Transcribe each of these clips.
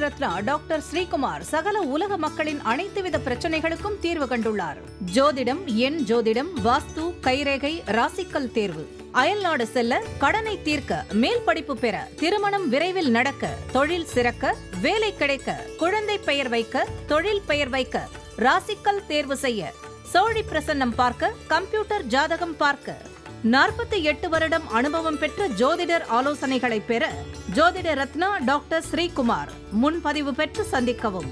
Ratna doctor Sreekumar சகல உலக மக்களின் அனைத்து வித பிரச்சனைகளுக்கும் தீர்வு கண்டுள்ளார். ஜோதிடம், எண் ஜோதிடம், வாஸ்து, கைரேகை, ராசிக்கல் தேர்வு, அயல்நாடு செல்ல, கடனை தீர்க்க, மேல் படிப்பு பெற, திருமணம் விரைவில் நடக்க, தொழில் சிறக்க, வேலை கிடைக்க, குழந்தை பெயர் வைக்க, தொழில் பெயர் வைக்க, ராசிக்கல் தேர்வு செய்ய, சோழி பிரசன்னம் பார்க்க, கம்ப்யூட்டர் ஜாதகம் பார்க்க, 48 வருடம் அனுபவம் பெற்ற ஜோதிடர் ஆலோசனைகளை பெற ஜோதிட ரத்னா டாக்டர் ஸ்ரீகுமார். முன்பதிவு பெற்று சந்திக்கவும்.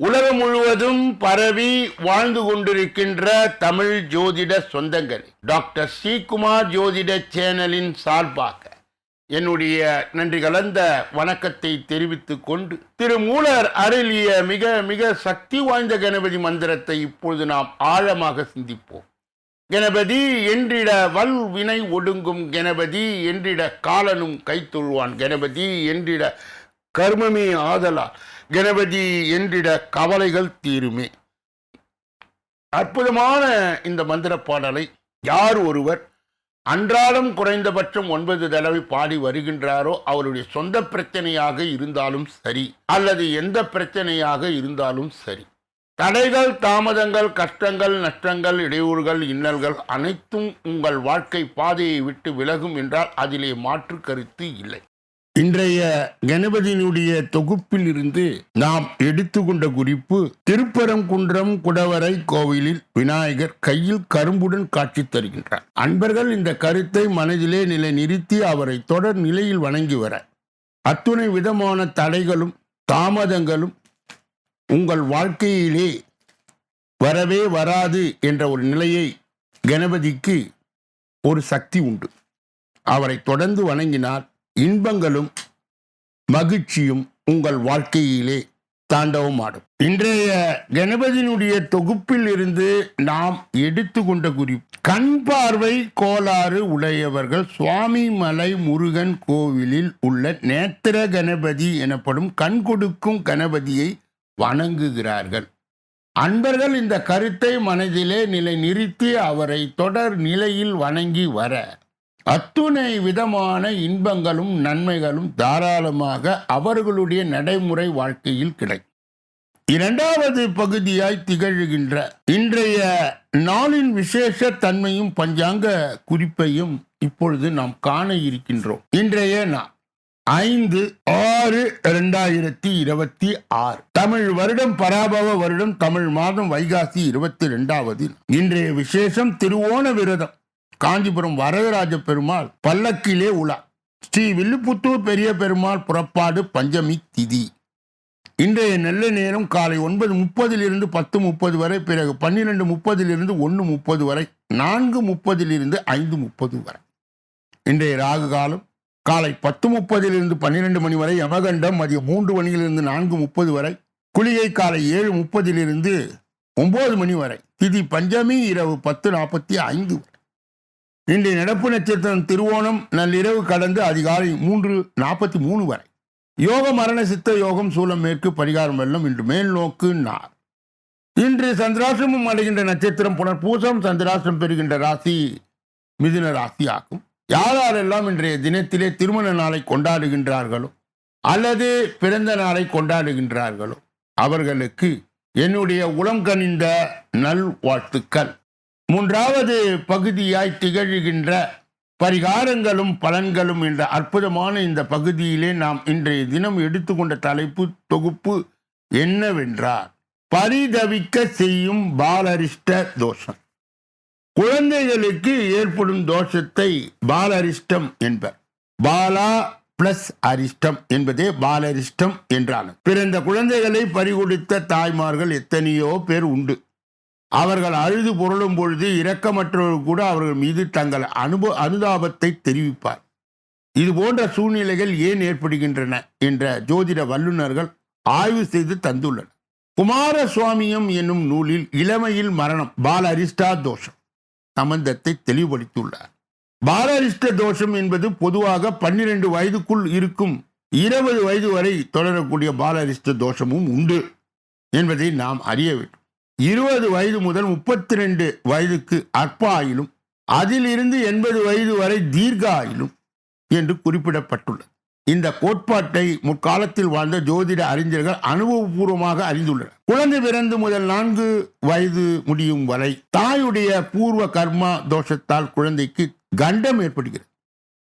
உலகம் முழுவதும் பரவி வாழ்ந்து கொண்டிருக்கின்ற தமிழ் ஜோதிட சொந்தங்கள், டாக்டர் ஸ்ரீகுமார் ஜோதிட சேனலின் சார்பாக என்னுடைய நன்றி கலந்த வணக்கத்தை தெரிவித்துக் கொண்டு, திருமூலர் அருளிய மிக மிக சக்தி வாய்ந்த கணபதி மந்திரத்தை இப்பொழுது நாம் ஆழமாக சிந்திப்போம். கணபதி என்றிட வல் வினை ஒடுங்கும், கணபதி என்றிட காலனும் கைத்தொழுவான், கணபதி என்றிட கர்மமே ஆதலால், கணபதி என்றிட கவலைகள் தீருமே. அற்புதமான இந்த மந்திர பாடலை யார் ஒருவர் அன்றாடம் குறைந்தபட்சம் 9 தடவை பாடி வருகின்றாரோ, அவருடைய சொந்த பிரச்சனையாக இருந்தாலும் சரி, அல்லது எந்த பிரச்சனையாக இருந்தாலும் சரி, தடைகள், தாமதங்கள், கஷ்டங்கள், நஷ்டங்கள், இடையூறுகள், இன்னல்கள் அனைத்தும் உங்கள் வாழ்க்கை பாதையை விட்டு விலகும் என்றால் அதிலே மாற்று கருத்து இல்லை. இன்றைய கணபதியினுடைய தொகுப்பில் இருந்து நாம் எடுத்துக்கொண்ட குறிப்பு, திருப்பரங்குன்றம் குடவரை கோவிலில் விநாயகர் கையில் கரும்புடன் காட்சி தருகின்றார். அன்பர்கள் இந்த கருத்தை மனதிலே நிலை நிறுத்தி அவரை தொடர் நிலையில் வணங்கி வர, அத்துணை விதமான தடைகளும் தாமதங்களும் உங்கள் வாழ்க்கையிலே வரவே வராது என்ற ஒரு நிலையை, கணபதிக்கு ஒரு சக்தி உண்டு. அவரை தொடர்ந்து வணங்கினால் இன்பங்களும் மகிழ்ச்சியும் உங்கள் வாழ்க்கையிலே தாண்டவமாடும். இன்றைய கணபதியினுடைய தொகுப்பில் இருந்து நாம் எடுத்துக்கொண்ட குறிப்பு, கண் பார்வை கோளாறு உடையவர்கள் சுவாமிமலை முருகன் கோவிலில் உள்ள நேத்திர கணபதி எனப்படும் கண் கொடுக்கும் கணபதியை வணங்குகிறார்கள். அன்பர்கள் இந்த கருத்தை மனதிலே நிலை நிறுத்தி அவரை தொடர் நிலையில் வணங்கி வர, அத்துணை விதமான இன்பங்களும் நன்மைகளும் தாராளமாக அவர்களுடைய நடைமுறை வாழ்க்கையில் கிடைக்கும். இரண்டாவது பகுதியாய் திகழ்கின்ற இன்றைய நாளின் விசேஷ தன்மையும் பஞ்சாங்க குறிப்பையும் இப்பொழுது நாம் காண இருக்கின்றோம். இன்றைய நாள் 5/6/2026 தமிழ் வருடம் பராபவ வருடம், தமிழ் மாதம் வைகாசி 22வது. இன்றைய விசேஷம் திருவோண விரதம். காஞ்சிபுரம் வரதராஜ பெருமாள் பல்லக்கிலே உலா. ஸ்ரீ வில்லுப்புத்தூர் பெரிய பெருமாள் புறப்பாடு பஞ்சமி திதி. இன்றைய நல்ல நேரம் காலை 9:30 10:30 வரை, பிறகு 12:30 1:30 வரை, 4:30 5:30 வரை. இன்றைய ராகு காலம் காலை 10:30 12 மணி வரை, யமகண்டம் மதியம் 3 மணியிலிருந்து 4:30 வரை, குளிகை காலை 7:30 9 மணி வரை, திதி பஞ்சமி இரவு 10:45 வரை. இன்றைய நடப்பு நட்சத்திரம் திருவோணம், நள்ளிரவு கடந்து அதிகாலை 3:43 வரை. யோக மரண சித்த யோகம், சூலம் மேற்கு, பரிகாரம் வெள்ளம், இன்று மேல் நோக்கு நார். இன்று சந்திராசிரமம் அடைகின்ற நட்சத்திரம் புனர்பூசம், சந்திராசிரம் பெறுகின்ற ராசி மிதுன ராசி ஆகும். யாரெல்லாம் இன்றைய தினத்திலே திருமண நாளை கொண்டாடுகின்றார்களோ அல்லது பிறந்த நாளை கொண்டாடுகின்றார்களோ அவர்களுக்கு என்னுடைய உளம் கனிந்த நல்வாழ்த்துக்கள். மூன்றாவது பகுதியாய் திகழ்கின்ற பரிகாரங்களும் பலன்களும் என்ற அற்புதமான இந்த பகுதியிலே நாம் இன்றைய தினம் எடுத்துக்கொண்ட தலைப்பு தொகுப்பு என்னவென்றால், பரிதவிக்க செய்யும் பாலரிஷ்ட தோஷம். குழந்தைகளுக்கு ஏற்படும் தோஷத்தை பாலரிஷ்டம் என்பர். பாலா பிளஸ் அரிஷ்டம் என்பதே பாலரிஷ்டம் என்றாலும், பிறந்த குழந்தைகளை பறிகொடுத்த தாய்மார்கள் எத்தனையோ பேர் உண்டு. அவர்கள் அழுது புரளும் பொழுது இரக்கமற்றவர்கள் கூட அவர்கள் மீது தங்கள் அனுதாபத்தை தெரிவிப்பார். இது போன்ற சூழ்நிலைகள் ஏன் ஏற்படுகின்றன என்ற ஜோதிட வல்லுநர்கள் ஆய்வு செய்து தந்துள்ளனர். குமாரசுவாமியம் என்னும் நூலில் இளமையில் மரணம் பாலரிஷ்டா தோஷம் சம்பந்தத்தை தெளிவுபடுத்தியுள்ளார். பாலரிஷ்ட தோஷம் என்பது பொதுவாக 12 வயதுக்குள் இருக்கும் 20 வயது வரை தொடரக்கூடிய பாலரிஷ்ட தோஷமும் உண்டு என்பதை நாம் அறிய வேண்டும். 20 வயது முதல் 32 வயதுக்கு அற்ப ஆயிலும், அதிலிருந்து 80 வயது வரை தீர்க்க ஆயுளும் என்று குறிப்பிடப்பட்டுள்ளது. இந்த கோட்பாட்டை முற்காலத்தில் வாழ்ந்த ஜோதிட அறிஞர்கள் அனுபவபூர்வமாக அறிந்துள்ளனர். குழந்தை பிறந்து முதல் 4 வயது முடியும் வரை தாயுடைய பூர்வ கர்மா தோஷத்தால் குழந்தைக்கு கண்டம் ஏற்படுகிறது.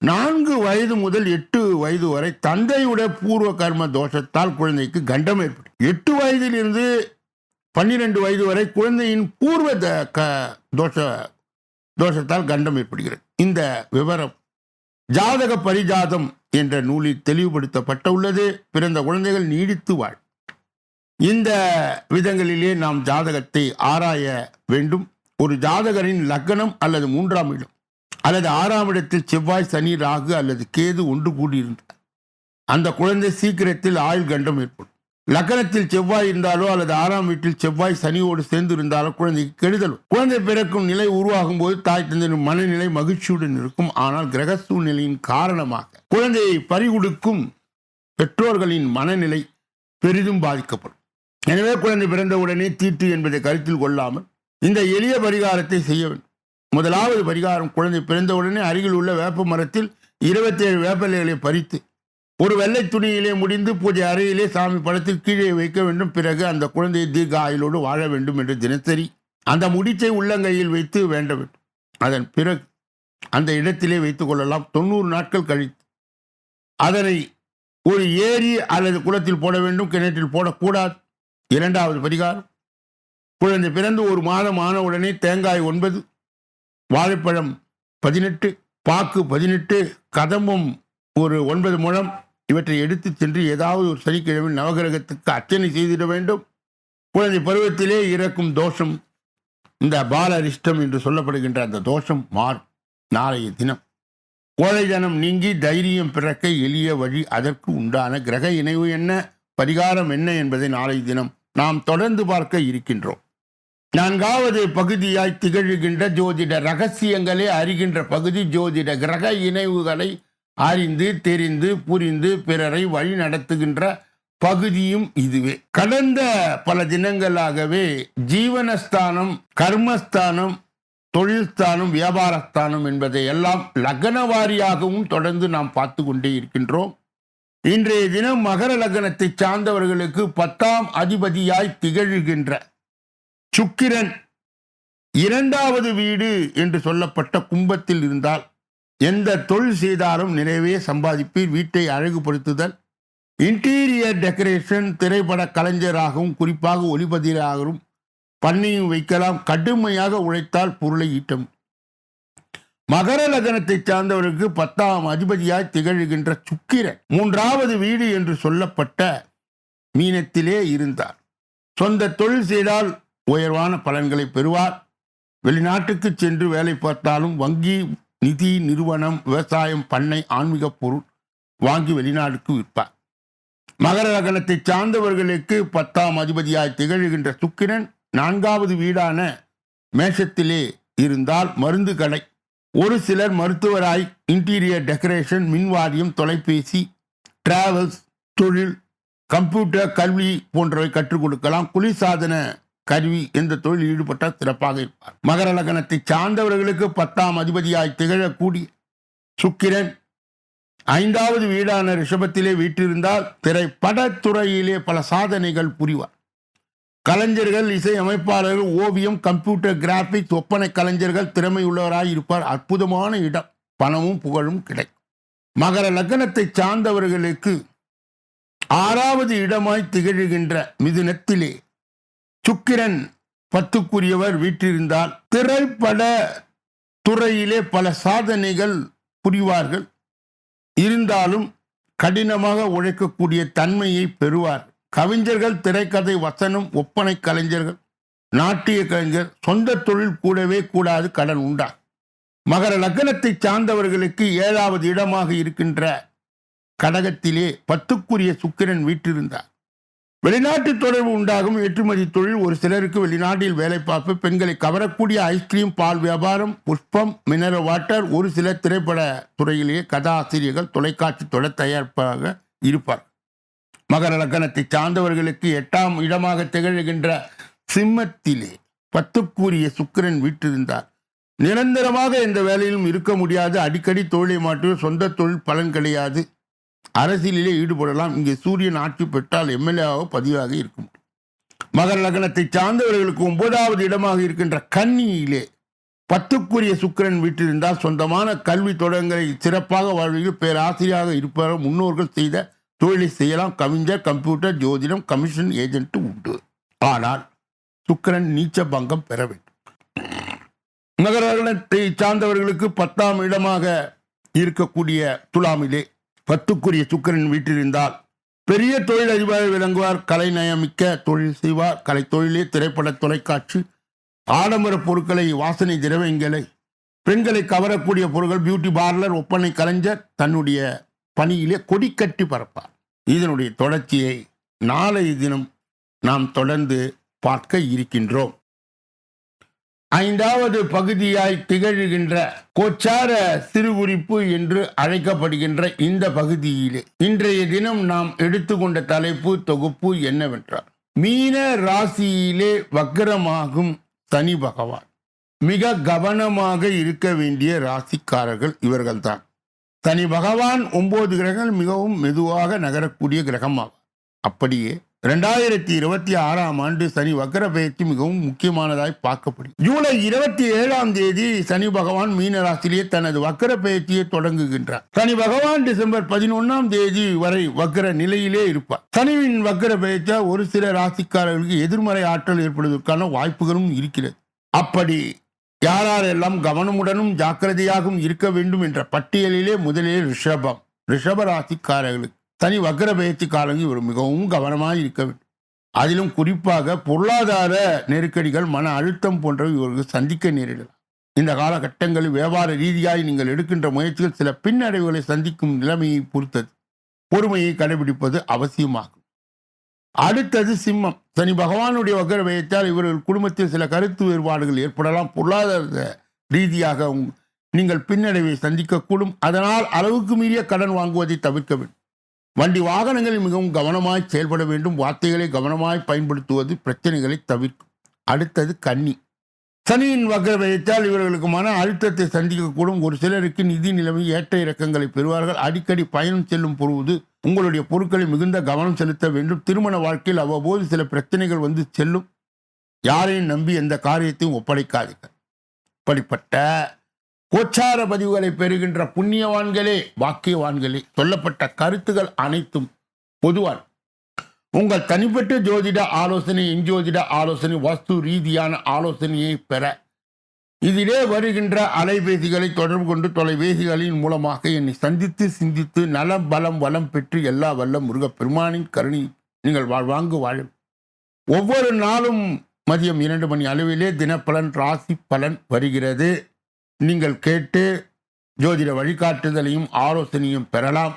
4 வயது முதல் 8 வயது வரை தந்தையுடைய பூர்வ கர்ம தோஷத்தால் குழந்தைக்கு கண்டம் ஏற்படும். 8 வயதிலிருந்து 12 வயது வரை குழந்தையின் பூர்வ தோஷத்தால் கண்டம் ஏற்படுகிறது. இந்த விவரம் ஜாதக பரிஜாதம் என்ற நூலில் தெளிவுபடுத்தப்பட்டுள்ளது. பிறந்த குழந்தைகள் நீடித்து வாழ். இந்த விதங்களிலே நாம் ஜாதகத்தை ஆராய வேண்டும். ஒரு ஜாதகரின் லக்னம் அல்லது 3ஆம் இடம் அல்லது 6ஆம் இடத்தில் செவ்வாய், சனி, ராகு அல்லது கேது ஒன்று கூடியிருந்தார் அந்த குழந்தை சீக்கிரத்தில் ஆயுள் கண்டம் ஏற்படும். லக்னத்தில் செவ்வாய் இருந்தாலோ அல்லது 6ஆம் வீட்டில் செவ்வாய் சனியோடு சேர்ந்து இருந்தாலோ குழந்தைக்கு கெடுதல். குழந்தை பிறக்கும் நிலை உருவாகும் போது தாய் தந்தையின் மனநிலை மகிழ்ச்சியுடன் இருக்கும். ஆனால் கிரக சூழ்நிலையின் காரணமாக குழந்தையை பறிகொடுக்கும் பெற்றோர்களின் மனநிலை பெரிதும் பாதிக்கப்படும். எனவே குழந்தை பிறந்தவுடனே தீட்டு என்பதை கருத்தில் கொள்ளாமல் இந்த எளிய பரிகாரத்தை செய்ய வேண்டும். முதலாவது பரிகாரம், குழந்தை பிறந்தவுடனே அருகில் உள்ள வேப்ப மரத்தில் 27 வேப்பலைகளை பறித்து ஒரு வெள்ளை துணியிலே முடிந்து பூஜை அறையிலே சாமி படத்தில் கீழே வைக்க வேண்டும். பிறகு அந்த குழந்தையை தீர்க்க ஆயுளோடு வாழ வேண்டும் என்று தினசரி அந்த முடிச்சை உள்ளங்கையில் வைத்து வேண்ட வேண்டும். அதன் பிறகு அந்த இடத்திலே வைத்துக் கொள்ளலாம். 90 நாட்கள் கழித்து அதனை ஒரு ஏரி அல்லது குளத்தில் போட வேண்டும், கிணற்றில் போடக்கூடாது. இரண்டாவது பரிகாரம், குழந்தை பிறந்து 1 மாதம் ஆனவுடனே தேங்காய் 9, வாழைப்பழம் 18, பாக்கு 18, கதம்பம் ஒரு 9 முழம் இவற்றை எடுத்து சென்று ஏதாவது ஒரு சனிக்கிழமை நவகிரகத்துக்கு அர்ச்சனை செய்திட வேண்டும். குழந்தை பருவத்திலே இறக்கும் தோஷம், இந்த பாலரிஷ்டம் என்று சொல்லப்படுகின்ற அந்த தோஷம் மாறும். நாளைய தினம் கோழைதனம் நீங்கி தைரியம் பிறக்க எளிய வழி, அதற்கு உண்டான கிரக இணைவு என்ன, பரிகாரம் என்ன என்பதை நாளைய தினம் நாம் தொடர்ந்து பார்க்க இருக்கின்றோம். 4வது பகுதியாய் திகழ்கின்ற ஜோதிட ரகசியங்களே அறிகின்ற பகுதி ஜோதிட கிரக இணைவுகளை அறிந்து தெரிந்து புரிந்து பிறரை வழி நடத்துகின்ற பகுதியும் இதுவே. கடந்த பல தினங்களாகவே ஜீவனஸ்தானம், கர்மஸ்தானம், தொழில்ஸ்தானம், வியாபாரஸ்தானம் என்பதை எல்லாம் லக்ன வாரியாகவும் தொடர்ந்து நாம் பார்த்து கொண்டே இருக்கின்றோம். இன்றைய தினம் மகர லக்னத்தை சார்ந்தவர்களுக்கு 10ஆம் அதிபதியாய் திகழ்கின்ற சுக்கிரன் 2வது வீடு என்று சொல்லப்பட்ட கும்பத்தில் இருந்தால் எந்த தொழில் செய்தாலும் நிறைவே சம்பாதிப்பீர். வீட்டை அழகுபடுத்துதல், இன்டீரியர் டெக்கரேஷன், திரைப்பட கலைஞராகவும் குறிப்பாக ஒளிப்பதிவாகவும் பண்ணையும் வைக்கலாம். கடுமையாக உழைத்தால் பொருளை ஈட்டும். மகர லக்னத்தை சார்ந்தவருக்கு 10ஆம் அதிபதியாய் திகழ்கின்ற சுக்கிரன் 3வது வீடு என்று சொல்லப்பட்ட மீனத்திலே இருந்தார். சொந்த தொழில் செய்தால் உயர்வான பலன்களை பெறுவார். வெளிநாட்டுக்கு சென்று வேலை பார்த்தாலும் வங்கி, நிதி நிறுவனம், விவசாயம், பண்ணை, ஆன்மீக பொருள் வாங்கி வெளிநாட்டுக்கு விற்பார். மகர லக்னத்தை சார்ந்தவர்களுக்கு 10ஆம் அதிபதியாய் திகழ்கின்ற சுக்கிரன் 4வது வீடான மேஷத்திலே இருந்தால் மருந்து கடை, ஒரு சிலர் மருத்துவராய், இன்டீரியர் டெக்கரேஷன், மின்வாரியம், தொலைபேசி, டிராவல்ஸ், தொழில், கம்ப்யூட்டர், கல்வி போன்றவை கற்றுக் கொடுக்கலாம். குளிர்சாதன கருவி எந்த தொழில் ஈடுபட்டால் சிறப்பாக இருப்பார். மகர லக்னத்தை சார்ந்தவர்களுக்கு 10ஆம் அதிபதியாய் திகழக்கூடிய சுக்கிரன் 5வது வீடான ரிஷபத்திலே வீற்றிருந்தால் திரைப்படத்துறையிலே பல சாதனைகள் புரிவார். கலைஞர்கள், இசை அமைப்பாளர்கள், ஓவியம், கம்ப்யூட்டர் கிராபிக்ஸ், ஒப்பனை கலைஞர்கள் திறமை உள்ளவராய் இருப்பார். அற்புதமான இடம், பணமும் புகழும் கிடைக்கும். மகர லக்னத்தை சார்ந்தவர்களுக்கு 6வது இடமாய் திகழ்கின்ற மிதுனத்திலே சுக்கிரன் 10க்குரியவர் வீற்றிருந்தால் திரைப்பட துறையிலே பல சாதனைகள் புரிவார்கள். இருந்தாலும் கடினமாக உழைக்கக்கூடிய தன்மையை பெறுவார். கவிஞர்கள், திரைக்கதை, வசனம், ஒப்பனை கலைஞர்கள், நாட்டிய கலைஞர், சொந்த தொழில் கூடவே கூடாது, கடன் உண்டா. மகர லக்னத்தை சார்ந்தவர்களுக்கு 7வது இடமாக இருக்கின்ற கடகத்திலே 10க்குரிய சுக்கிரன் வீற்றிருந்தார். வெளிநாட்டு தொடர்பு உண்டாகும். ஏற்றுமதி தொழில், ஒரு சிலருக்கு வெளிநாட்டில் வேலை பார்ப்பு, பெண்களை கவரக்கூடிய ஐஸ்கிரீம், பால் வியாபாரம், புஷ்பம், மினரல் வாட்டர், ஒரு சிலர் திரைப்பட துறையிலேயே கதாசிரியர்கள், தொலைக்காட்சி தொடர் தயாரிப்பாக இருப்பார். மகர லக்னத்தை சார்ந்தவர்களுக்கு 8ஆம் இடமாக திகழ்கின்ற சிம்மத்திலே 10க்குரிய சுக்கிரன் வீற்றிருந்தார். நிரந்தரமாக எந்த வேலையிலும் இருக்க முடியாது. அடிக்கடி தொழிலை மாற்று, சொந்த தொழில் பலன் கிடையாது. அரசியலிலே ஈடுபடலாம். இங்கே சூரியன் ஆட்சி பெற்றால் எம்எல்ஏவாக பதிவாக இருக்க முடியும். மகர லக்னத்தை சார்ந்தவர்களுக்கு 9வது இடமாக இருக்கின்ற கன்னியிலே 10க்குரிய சுக்கிரன் வீட்டில் இருந்தால் சொந்தமான கல்வி தொடங்களை சிறப்பாக வாழ்வில் பேராசிரியராக இருப்பவர் முன்னோர்கள் செய்த தொழிலை செய்யலாம். கவிஞர், கம்ப்யூட்டர், ஜோதிடம், கமிஷன் ஏஜென்ட் உண்டு. ஆனால் சுக்கிரன் நீச்ச பங்கம் பெற வேண்டும். மகர லக்னத்தை சார்ந்தவர்களுக்கு 10ஆம் இடமாக இருக்கக்கூடிய துலாமிலே 10க்குரிய சுக்கிரன் வீட்டில் இருந்தால் பெரிய தொழில் அதிபராக விளங்குவார். கலை நயமிக்க தொழில் செய்வார். கலை தொழிலே திரைப்பட, தொலைக்காட்சி, ஆடம்பர பொருட்களை, வாசனை திரவியங்களை, பெண்களை கவரக்கூடிய பொருட்கள், பியூட்டி பார்லர், ஒப்பனை கலைஞர் தன்னுடைய பணியிலே கொடி கட்டி பறப்பார். இதனுடைய தொடர்ச்சியை நாளைய தினம் நாம் தொடர்ந்து பார்க்க இருக்கின்றோம். 5வது பகுதியாய் திகழ்கின்ற கோச்சார சிறுகுறிப்பு என்று அழைக்கப்படுகின்ற இந்த பகுதியிலே இன்றைய தினம் நாம் எடுத்துக்கொண்ட தலைப்பு தொகுப்பு என்னவென்றால், மீன ராசியிலே வக்ரமாகும் சனி பகவான். மிக கவனமாக இருக்க வேண்டிய ராசிக்காரர்கள் இவர்கள்தான். சனி பகவான் 9 கிரகங்கள் மிகவும் மெதுவாக நகரக்கூடிய கிரகமாகும். அப்படியே 2026ஆம் ஆண்டு சனி வக்ர பயிற்சி மிகவும் முக்கியமானதாய் பார்க்கப்படுகிறது. ஜூலை 27ஆம் தேதி சனி பகவான் மீன ராசியிலே தனது வக்ர பயிற்சியை தொடங்குகின்றார். சனி பகவான் டிசம்பர் 11ஆம் தேதி வரை வக்ர நிலையிலே இருப்பார். சனியின் வக்ர பயிற்சியா ஒரு சில ராசிக்காரர்களுக்கு எதிர்மறை ஆற்றல் ஏற்படுவதற்கான வாய்ப்புகளும் இருக்கிறது. அப்படி யாரெல்லாம் கவனமுடனும் ஜாக்கிரதையாகவும் இருக்க வேண்டும் என்ற பட்டியலிலே முதலில் ரிஷப ராசிக்காரர்களுக்கு சனி வக்ர பயிற்சி காலங்கள் இவர் மிகவும் கவனமாக இருக்க வேண்டும். அதிலும் குறிப்பாக பொருளாதார நெருக்கடிகள், மன அழுத்தம் போன்றவை இவர்கள் சந்திக்க நேரிடலாம். இந்த காலகட்டங்களில் வியாபார ரீதியாக நீங்கள் எடுக்கின்ற முயற்சிகள் சில பின்னடைவுகளை சந்திக்கும் நிலைமையை பொறுத்தது. பொறுமையை கடைபிடிப்பது அவசியமாகும். அடுத்தது சிம்மம். சனி பகவானுடைய வக்ர பயிற்சியால் இவர்கள் குடும்பத்தில் சில கருத்து வேறுபாடுகள் ஏற்படலாம். பொருளாதார ரீதியாக நீங்கள் பின்னடைவை சந்திக்கக்கூடும். அதனால் அளவுக்கு மீறிய கடன் வாங்குவதை தவிர்க்க வேண்டும். வண்டி வாகனங்களில் மிகவும் கவனமாய் செயல்பட வேண்டும். வார்த்தைகளை கவனமாய் பயன்படுத்துவது பிரச்சனைகளை தவிர்க்கும். அடுத்தது கன்னி. சனியின் வக்ர பயிற்சியால் இவர்களுக்கு மன அழுத்தத்தை சந்திக்கக்கூடும். ஒரு சிலருக்கு நிதி நிலைமை ஏற்ற இறக்கங்களை பெறுவார்கள். அடிக்கடி பயணம் செல்லும் பொழுது உங்களுடைய பொருட்களை மிகுந்த கவனம் செலுத்த வேண்டும். திருமண வாழ்க்கையில் அவ்வப்போது சில பிரச்சனைகள் வந்து செல்லும். யாரையும் நம்பி எந்த காரியத்தையும் ஒப்படைக்காதீர்கள். இப்படிப்பட்ட கோச்சார பதிவுகளை பெறுகின்ற புண்ணியவான்களே, பாக்கியவான்களே, சொல்லப்பட்ட கருத்துகள் அனைத்தும் பொதுவான உங்கள் தனிப்பட்ட ஜோதிட ஆலோசனை, எஞ்சோதிட ஆலோசனை, வாஸ்து ரீதியான ஆலோசனையை பெற இதிலே வருகின்ற அலைபேசிகளை தொடர்பு கொண்டு தொலைபேசிகளின் மூலமாக என்னை சந்தித்து சிந்தித்து நலம் பலம் வளம் பெற்று எல்லா வல்ல முருகப்பெருமானின் கருணை நீங்கள் வாழ்வாங்கு வாழும். ஒவ்வொரு நாளும் மதியம் 2 மணி அளவிலே தினப்பலன், ராசி பலன் வருகிறது. நீங்கள் கேட்டு ஜோதிட வழிகாட்டுதலையும் ஆலோசனையும் பெறலாம்.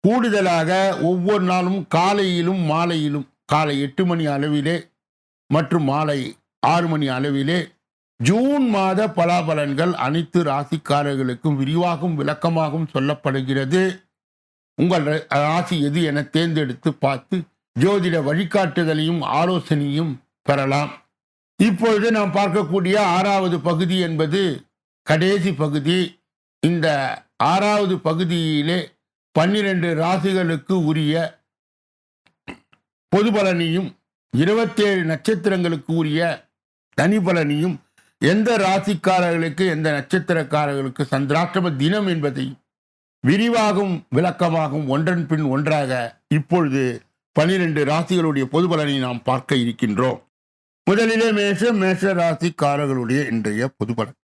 கூடுதலாக ஒவ்வொரு நாளும் காலையிலும் மாலையிலும், காலை 8 மணி அளவிலே மற்றும் மாலை 6 மணி அளவிலே ஜூன் மாத பலாபலன்கள் அனைத்து ராசிக்காரர்களுக்கும் விரிவாகவும் விளக்கமாகவும் சொல்லப்படுகிறது. உங்கள் ராசி எது என தேர்ந்தெடுத்து பார்த்து ஜோதிட வழிகாட்டுதலையும் ஆலோசனையும் பெறலாம். இப்பொழுது நாம் பார்க்கக்கூடிய 6வது பகுதி என்பது கடைசி பகுதி. இந்த 6வது பகுதியிலே 12 ராசிகளுக்கு உரிய பொது பலனையும் 27 நட்சத்திரங்களுக்கு உரிய தனி பலனையும், எந்த ராசிக்காரர்களுக்கு எந்த நட்சத்திரக்காரர்களுக்கு சந்திராஷ்டம தினம் என்பதையும் விரிவாகவும் விளக்கமாகவும் ஒன்றன் பின் ஒன்றாக இப்பொழுது 12 ராசிகளுடைய பொது பலனை நாம் பார்க்க இருக்கின்றோம். முதலிலே மேஷ ராசிக்காரர்களுடைய இன்றைய பொது பலன்.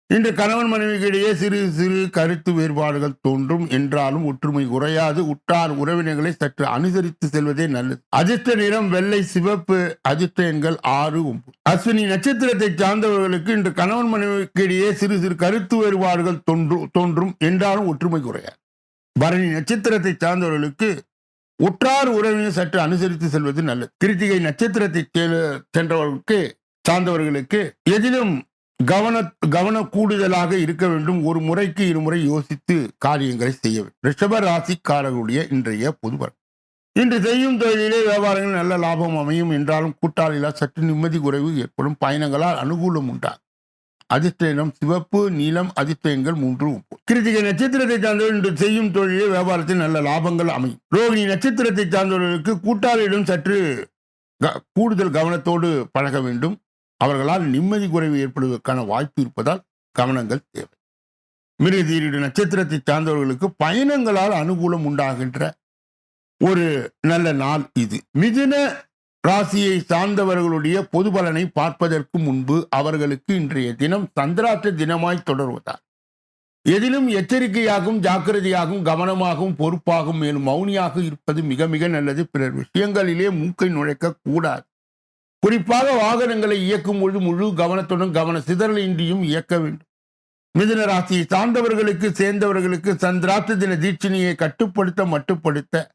இன்று கணவன் மனைவிக்கிடையே சிறு சிறு கருத்து வேறுபாடுகள் தோன்றும் என்றாலும் ஒற்றுமை குறையாது. உற்றார் உறவினர்களை சற்று அனுசரித்து செல்வதே நல்லது. அதிர்ஷ்ட நிறம் வெள்ளை, சிவப்பு. அதிர்ஷ்ட எண்கள் 6, 9. அஸ்வினி நட்சத்திரத்தை சார்ந்தவர்களுக்கு இன்று கணவன் மனைவிக்கிடையே சிறு சிறு கருத்து வேறுபாடுகள் தோன்றும் என்றாலும் ஒற்றுமை குறையாது. பரணி நட்சத்திரத்தை சார்ந்தவர்களுக்கு உற்றார் உறவினர் சற்று அனுசரித்து செல்வது நல்லது. கிருத்திகை நட்சத்திரத்தை சார்ந்தவர்களுக்கு எதிலும் கவன கூடுதலாக இருக்க வேண்டும். ஒரு முறைக்கு 2 முறை யோசித்து காரியங்களை செய்ய வேண்டும். ரிஷப ராசிக்காரர்களுடைய இன்றைய பொதுபலன். இன்று செய்யும் தொழிலே வியாபாரங்கள் நல்ல லாபம் அமையும் என்றாலும் கூட்டாளிகளால் சற்று நிம்மதி குறைவு ஏற்படும். பயணங்களால் அனுகூலம் உண்டாகும். அதிர்ஷ்ட நிறம் சிவப்பு, நீலம். அதிர்ஷ்ட எண்கள் 3, 9. கிருத்திகை நட்சத்திரத்தை சார்ந்தவர்கள் இன்று செய்யும் தொழிலில் வியாபாரத்தில் நல்ல லாபங்கள் அமையும். ரோகிணி நட்சத்திரத்தை சார்ந்தவர்களுக்கு கூட்டாளியிடம் சற்று கூடுதல் கவனத்தோடு பழக வேண்டும். அவர்களால் நிம்மதி குறைவு ஏற்படுவதற்கான வாய்ப்பு இருப்பதால் கவனங்கள் தேவை. மிருகசீரிட நட்சத்திரத்தை சார்ந்தவர்களுக்கு பயணங்களால் அனுகூலம் உண்டாகின்ற ஒரு நல்ல நாள் இது. மிதுன ராசியை சார்ந்தவர்களுடைய பொது பலனை பார்ப்பதற்கு முன்பு அவர்களுக்கு இன்றைய தினம் சந்திராஷ்ட தினமாய் தொடர்வதால் எதிலும் எச்சரிக்கையாகவும் ஜாக்கிரதையாகவும் கவனமாகவும் பொறுப்பாகவும் மேலும் மௌனியாக இருப்பது மிக மிக நல்லது. பிறர் விஷயங்களிலே மூக்கை நுழைக்க கூடாது. குறிப்பாக வாகனங்களை இயக்கும் பொழுது முழு கவனத்துடன் கவன சிதறல் இன்றியும் இயக்க வேண்டும். மிதுன ராசியை சார்ந்தவர்களுக்கு சேர்ந்தவர்களுக்கு சந்திராஷ்ட தின தீட்சணியை மட்டுப்படுத்த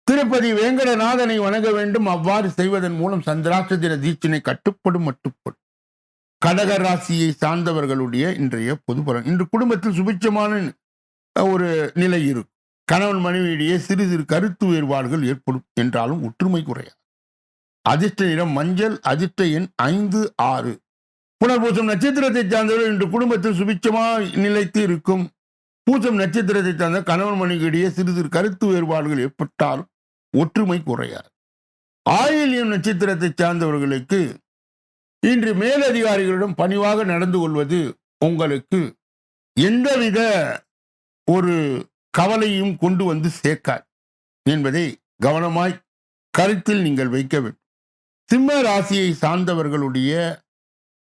திருப்பதி வேங்கடநாதனை வணங்க வேண்டும். அவ்வாறு செய்வதன் மூலம் சந்திராஷ்ட தின தீட்சணை மட்டுப்படும். கடக ராசியை சார்ந்தவர்களுடைய இன்றைய பொது பலன். இன்று குடும்பத்தில் சுபிட்சமான ஒரு நிலை இருக்கும். கணவன் மனைவியிடையே சிறு சிறு கருத்து வேறுபாடுகள் ஏற்படும் என்றாலும் ஒற்றுமை குறையாது. அதிர்ஷ்ட நிறம் மஞ்சள். அதிர்ஷ்ட எண் 5, 6. புனர்பூசம் நட்சத்திரத்தை சார்ந்தவர்கள் இன்று குடும்பத்தில் சுபிட்சமாக நிலைத்து இருக்கும். பூசம் நட்சத்திரத்தை சார்ந்த கணவன் மனைவியிடையே சிறு சிறு கருத்து வேறுபாடுகள் ஏற்பட்டாலும் ஒற்றுமை குறையாது. ஆயில்யம் நட்சத்திரத்தை சார்ந்தவர்களுக்கு இன்று மேலதிகாரிகளிடம் பணிவாக நடந்து கொள்வது உங்களுக்கு எந்தவித ஒரு கவலையும் கொண்டு வந்து சேர்க்காது என்பதை கவனமாய் கருத்தில் நீங்கள் வைக்க வேண்டும். சிம்ம ராசியை சார்ந்தவர்களுடைய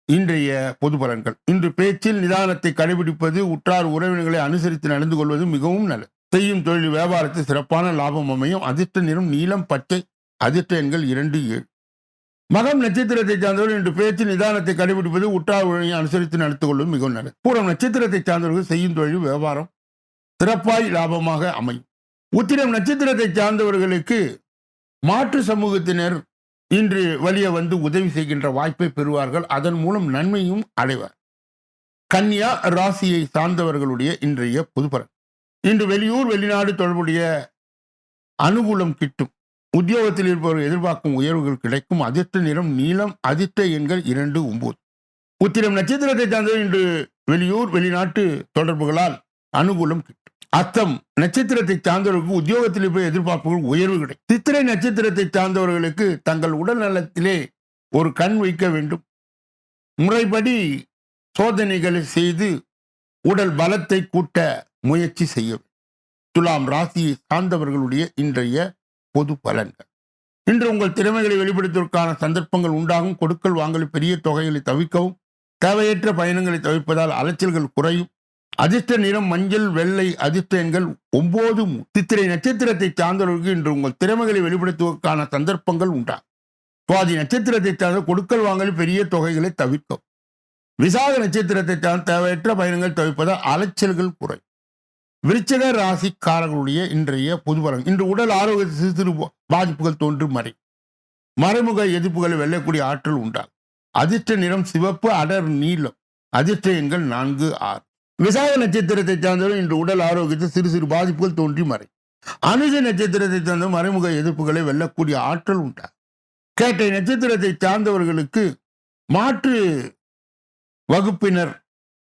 இன்றைய பொது பலன்கள். இன்று பேச்சில் நிதானத்தை கடைபிடிப்பது, உற்றார் உறவினர்களை அனுசரித்து நடந்து கொள்வது மிகவும் நல்லது. செய்யும் தொழில் வியாபாரத்தில் சிறப்பான லாபம் அமையும். அதிர்ஷ்ட நிறம் நீலம், பச்சை. அதிர்ஷ்ட எண்கள் 2, 7. மகம் நட்சத்திரத்தை சார்ந்தவர்கள் இன்று பேச்சு நிதானத்தை கடைபிடிப்பது, உற்றார் உறவினரை அனுசரித்து நடந்து கொள்வது மிகவும் நல்லது. பூரம் நட்சத்திரத்தை சார்ந்தவர்கள் செய்யும் தொழில் வியாபாரம் சிறப்பாய் லாபமாக அமையும். உத்திரம் நட்சத்திரத்தை சார்ந்தவர்களுக்கு மாற்று சமூகத்தினர் இன்று வழியே வந்து உதவி செய்கின்ற வாய்ப்பை பெறுவார்கள். அதன் மூலம் நன்மையும் அடைவார். கன்னியா ராசியை சார்ந்தவர்களுடைய இன்றைய பொது பலன். இன்று வெளியூர் வெளிநாடு தொடர்புடைய அனுகூலம் கிட்டும். உத்தியோகத்தில் இருப்பவர்கள் எதிர்பார்க்கும் உயர்வுகள் கிடைக்கும். அதிர்ஷ்ட நிறம் நீலம். அதிர்ஷ்ட எண்கள் 2, 9. உத்திரம் நட்சத்திரத்தை சார்ந்தவர்கள் இன்று வெளியூர் வெளிநாட்டு தொடர்புகளால் அனுகூலம் கிட்டும். அத்தம் நட்சத்திரத்தை சார்ந்தவர்களுக்கு உத்தியோகத்தில் இருப்ப எதிர்பார்ப்புகள் உயர்வு கிடைக்கும். சித்திரை நட்சத்திரத்தை சார்ந்தவர்களுக்கு தங்கள் உடல் நலத்திலே ஒரு கண் வைக்க வேண்டும். முறைப்படி சோதனைகளை செய்து உடல் பலத்தை கூட்ட முயற்சி செய்ய வேண்டும். துலாம் ராசியை சார்ந்தவர்களுடைய இன்றைய பொது பலன்கள். இன்று உங்கள் திறமைகளை வெளிப்படுத்துவதற்கான சந்தர்ப்பங்கள் உண்டாகும். கொடுக்கல் வாங்கல் பெரிய தொகைகளை தவிர்க்கவும். தேவையற்ற பயணங்களை தவிர்ப்பதால் அலைச்சல்கள் குறையும். அதிர்ஷ்ட நிறம் மஞ்சள், வெள்ளை. அதிர்ஷ்ட எண்கள் 9, 3. சித்திரை நட்சத்திரத்தை சார்ந்தவர்களுக்கு இன்று உங்கள் திறமைகளை வெளிப்படுத்துவதற்கான சந்தர்ப்பங்கள் உண்டாகும். சுவாதி நட்சத்திரத்தை சார்ந்த கொடுக்கல் வாங்கல் பெரிய தொகைகளை தவிர்க்கவும். விசாக நட்சத்திரத்தை சார்ந்த தேவையற்ற பயணங்கள் தவிர்ப்பதால் அலைச்சல்கள் குறையும். விருச்சிக ராசிக்காரர்களுடைய இன்றைய பொது பலன். இன்று உடல் ஆரோக்கியத்தில் சிறு சிறு பாதிப்புகள் தோன்றும் மறைமுக எதிர்ப்புகளை வெல்லக்கூடிய ஆற்றல் உண்டாகும். அதிர்ஷ்ட நிறம் சிவப்பு, அடர் நீலம். அதிர்ஷ்ட எண்கள் 4, 6. விசாக நட்சத்திரத்தை சார்ந்தவர்கள் இன்று உடல் ஆரோக்கியத்தில் சிறு சிறு பாதிப்புகள் தோன்றி மறை. அனுச நட்சத்திரத்தை சார்ந்த மறைமுக எதிர்ப்புகளை வெல்லக்கூடிய ஆற்றல் உண்டாகும். கேட்டை நட்சத்திரத்தை சார்ந்தவர்களுக்கு மாற்று வகுப்பினர்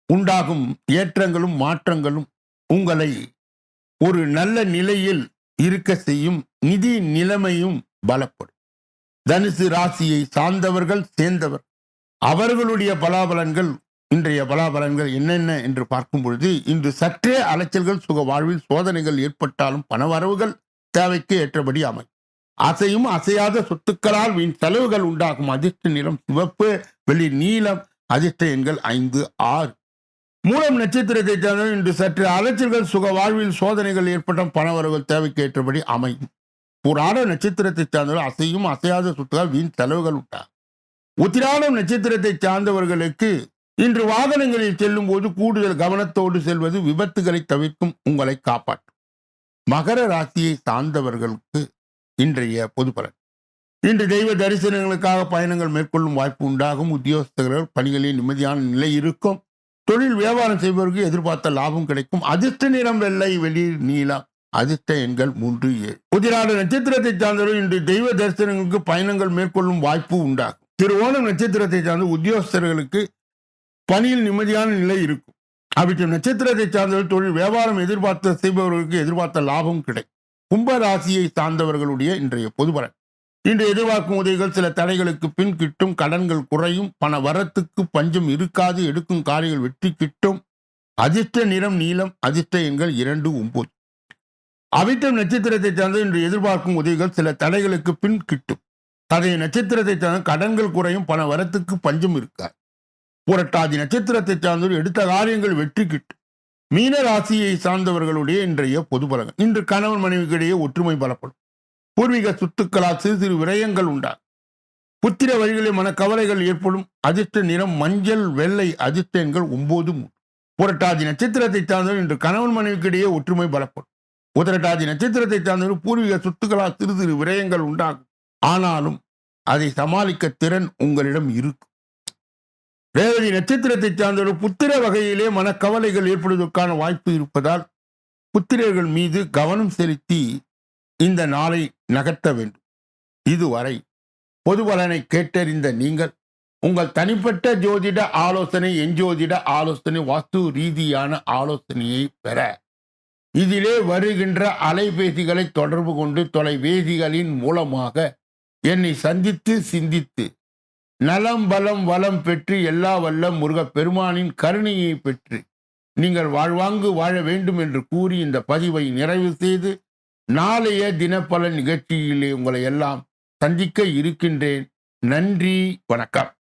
உண்டாகும் ஏற்றங்களும் மாற்றங்களும் உங்களை ஒரு நல்ல நிலையில் இருக்க செய்யும். நிதி நிலைமையும் பலப்படும். தனுசு ராசியை சார்ந்தவர்கள் சேர்ந்தவர் அவர்களுடைய பலாபலன்கள் இன்றைய பலாபலன்கள் என்னென்ன என்று பார்க்கும் பொழுது இன்று சற்றே அலைச்சல்கள், சுக வாழ்வில் சோதனைகள் ஏற்பட்டாலும் பணவரவுகள் தேவைக்கு ஏற்றபடி அமையும். அசையும் அசையாத சொத்துக்களால் வீண் செலவுகள் உண்டாகும். அதிர்ஷ்ட நிறம் சிவப்பு, வெளி நீலம். அதிர்ஷ்ட எண்கள் 5, 6. மூலம் நட்சத்திரத்தை சார்ந்த இன்று சற்று அலைச்சல்கள், சுக வாழ்வில் சோதனைகள் ஏற்பட்ட பணவரவுகள் தேவைக்கு ஏற்றபடி அமையும். புராட நட்சத்திரத்தை சார்ந்தவர்கள் அசையும் அசையாத சொத்துக்கள் வீண் செலவுகள் உண்டாகும். உத்திராடம் நட்சத்திரத்தை சார்ந்தவர்களுக்கு இன்று வாகனங்களில் செல்லும் போது கூடுதல் கவனத்தோடு செல்வது விபத்துகளை தவிர்க்கும், உங்களை காப்பாற்றும். மகர ராசியை சார்ந்தவர்களுக்கு இன்றைய பொது பலன். இன்று தெய்வ தரிசனங்களுக்காக பயணங்கள் மேற்கொள்ளும் வாய்ப்பு உண்டாகும். உத்தியோகஸ்தர்கள் பணிகளில் நிம்மதியான நிலை இருக்கும். தொழில் வியாபாரம் செய்பவர்களுக்கு எதிர்பார்த்த லாபம் கிடைக்கும். அதிர்ஷ்ட நிறம் வெள்ளை, வெளிர் நீலம். அதிர்ஷ்ட எண்கள் 3, 7. உத்திராட நட்சத்திரத்தை சார்ந்தவர்கள் இன்று தெய்வ தரிசனங்களுக்கு பயணங்கள் மேற்கொள்ளும் வாய்ப்பு உண்டாகும். திருவோணம் நட்சத்திரத்தை சார்ந்த உத்தியோகஸ்தர்களுக்கு பணியில் நிம்மதியான நிலை இருக்கும். அவிட்டம் நட்சத்திரத்தை சார்ந்தவர்கள் தொழில் வியாபாரம் எதிர்பார்த்த செய்பவர்களுக்கு எதிர்பார்த்த லாபம் கிடைக்கும். கும்ப ராசியை சார்ந்தவர்களுடைய இன்றைய பொதுபலன். இன்று எதிர்பார்க்கும் உதவிகள் சில தடைகளுக்கு பின் கிட்டும். கடன்கள் குறையும். பண வரத்துக்கு பஞ்சம் இருக்காது. எடுக்கும் காரியங்கள் வெற்றி கிட்டும். அதிர்ஷ்ட நிறம் நீலம். அதிர்ஷ்ட எண்கள் 2, 9. அவிட்டம் நட்சத்திரத்தை சார்ந்த இன்று எதிர்பார்க்கும் உதவிகள் சில தடைகளுக்கு பின் கிட்டும். தகைய நட்சத்திரத்தை சார்ந்த கடன்கள் குறையும். பண வரத்துக்கு பஞ்சம் இருக்காது. புரட்டாதி நட்சத்திரத்தை சார்ந்தவர் எடுத்த காரியங்கள் வெற்றி கிட்டும். மீன ராசியை சார்ந்தவர்களுடைய இன்றைய பொது பலன்கள். இன்று கணவன் மனைவிக்கிடையே ஒற்றுமை பலப்படும். பூர்வீக சொத்துக்களால் சிறு சிறு விரயங்கள் உண்டாகும். புத்திர வழிகளில் மனக்கவலைகள் ஏற்படும். அதிர்ஷ்ட நிறம் மஞ்சள் வெள்ளை. அதிர்ஷ்ட எண்கள் 9, 3. புரட்டாதி நட்சத்திரத்தை சார்ந்தவர் இன்று கணவன் மனைவிக்கிடையே ஒற்றுமை பலப்படும். உத்திரட்டாதி நட்சத்திரத்தை சார்ந்தவர் பூர்வீக சொத்துக்களால் சிறு சிறு விரயங்கள் உண்டாகும். ஆனாலும் அதை சமாளிக்க திறன் உங்களிடம் இருக்கும். ரேவதி நட்சத்திரத்தை சார்ந்தவர் புத்திர வகையிலே மனக்கவலைகள் ஏற்படுவதற்கான வாய்ப்பு இருப்பதால் புத்திரர்கள் மீது கவனம் செலுத்தி இந்த நாளை நகர்த்த வேண்டும். இதுவரை பொது பலனை கேட்டறிந்த நீங்கள் உங்கள் தனிப்பட்ட ஜோதிட ஆலோசனை, எஞ்சோதிட ஆலோசனை, வாஸ்து ரீதியான ஆலோசனையை பெற இதிலே வருகின்ற அலைபேசிகளை தொடர்பு கொண்டு தொலைபேசிகளின் மூலமாக என்னை சந்தித்து சிந்தித்து நலம் பலம் வளம் பெற்று எல்லா வல்ல முருகப் பெருமானின் கருணையை பெற்று நீங்கள் வாழ்வாங்கு வாழ வேண்டும் என்று கூறி இந்த பதிவை நிறைவு செய்து நாளைய தினப்பலன் நிகழ்ச்சியிலே உங்களை எல்லாம் சந்திக்க இருக்கின்றேன். நன்றி, வணக்கம்.